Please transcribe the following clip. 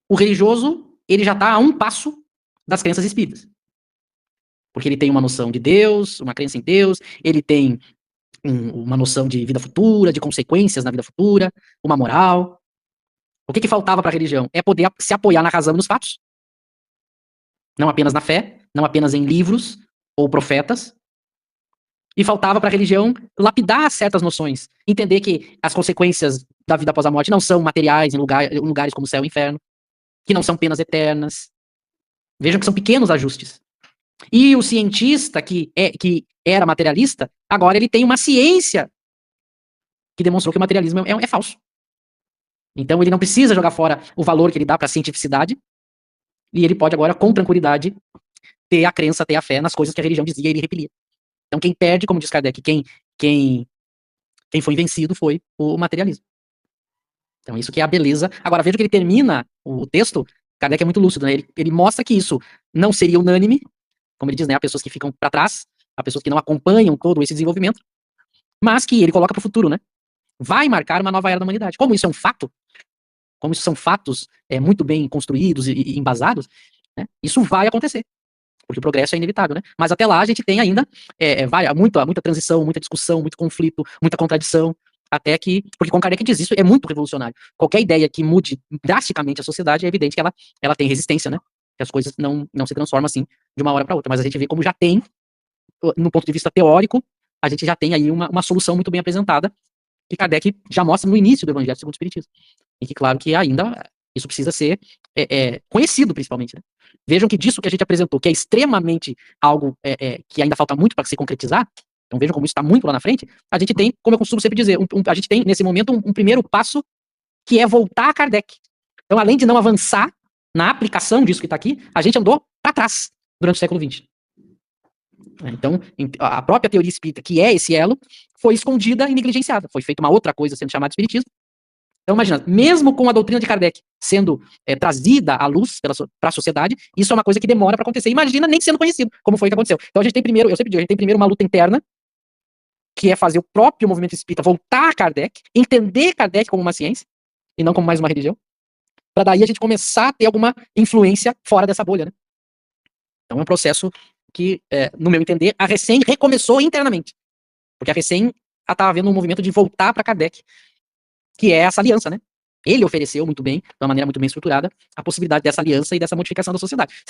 O religioso, ele já está a um passo das crenças espíritas. Porque ele tem uma noção de Deus, uma crença em Deus, ele tem uma noção de vida futura, de consequências na vida futura, uma moral. O que faltava para a religião? É poder se apoiar na razão e nos fatos. Não apenas na fé, não apenas em livros ou profetas. E faltava para a religião lapidar certas noções. Entender que as consequências da vida após a morte não são materiais em lugares como o céu e o inferno. Que não são penas eternas. Vejam que são pequenos ajustes. E o cientista que era materialista, agora ele tem uma ciência que demonstrou que o materialismo é falso. Então ele não precisa jogar fora o valor que ele dá para a cientificidade, e ele pode agora, com tranquilidade, ter a crença, ter a fé nas coisas que a religião dizia e ele repelia. Então quem perde, como diz Kardec, quem foi vencido foi o materialismo. Então isso que é a beleza. Agora veja que ele termina o texto, Kardec é muito lúcido, né? Ele mostra que isso não seria unânime, como ele diz, né? Há pessoas que ficam para trás, há pessoas que não acompanham todo esse desenvolvimento, mas que ele coloca para o futuro, né? Vai marcar uma nova era da humanidade. Como isso é um fato, como isso são fatos muito bem construídos e embasados, né? Isso vai acontecer, porque o progresso é inevitável, né? Mas até lá a gente tem ainda muita transição, muita discussão, muito conflito, muita contradição, até que, porque como Kardec diz, isso é muito revolucionário. Qualquer ideia que mude drasticamente a sociedade, é evidente que ela tem resistência, né? Que as coisas não se transformam assim de uma hora para outra. Mas a gente vê como já tem, no ponto de vista teórico, a gente já tem aí uma solução muito bem apresentada, que Kardec já mostra no início do Evangelho segundo o Espiritismo. E que, claro, que ainda isso precisa ser conhecido, principalmente. Né? Vejam que disso que a gente apresentou, que é extremamente algo que ainda falta muito para se concretizar, então vejam como isso está muito lá na frente, a gente tem, como eu costumo sempre dizer, a gente tem, nesse momento, um primeiro passo, que é voltar a Kardec. Então, além de não avançar na aplicação disso que está aqui, a gente andou para trás durante o século XX. Então, a própria teoria espírita, que é esse elo, foi escondida e negligenciada. Foi feita uma outra coisa sendo chamada de espiritismo. Então, imagina, mesmo com a doutrina de Kardec sendo trazida à luz para a sociedade, isso é uma coisa que demora para acontecer. Imagina nem sendo conhecido, como foi que aconteceu. Então, a gente tem primeiro, eu sempre digo, a gente tem primeiro uma luta interna, que é fazer o próprio movimento espírita voltar a Kardec, entender Kardec como uma ciência, e não como mais uma religião, para daí a gente começar a ter alguma influência fora dessa bolha, né? Então, é um processo que, no meu entender, a Recém recomeçou internamente. Porque a Recém estava vendo um movimento de voltar para Kardec, que é essa aliança, né? Ele ofereceu muito bem, de uma maneira muito bem estruturada, a possibilidade dessa aliança e dessa modificação da sociedade.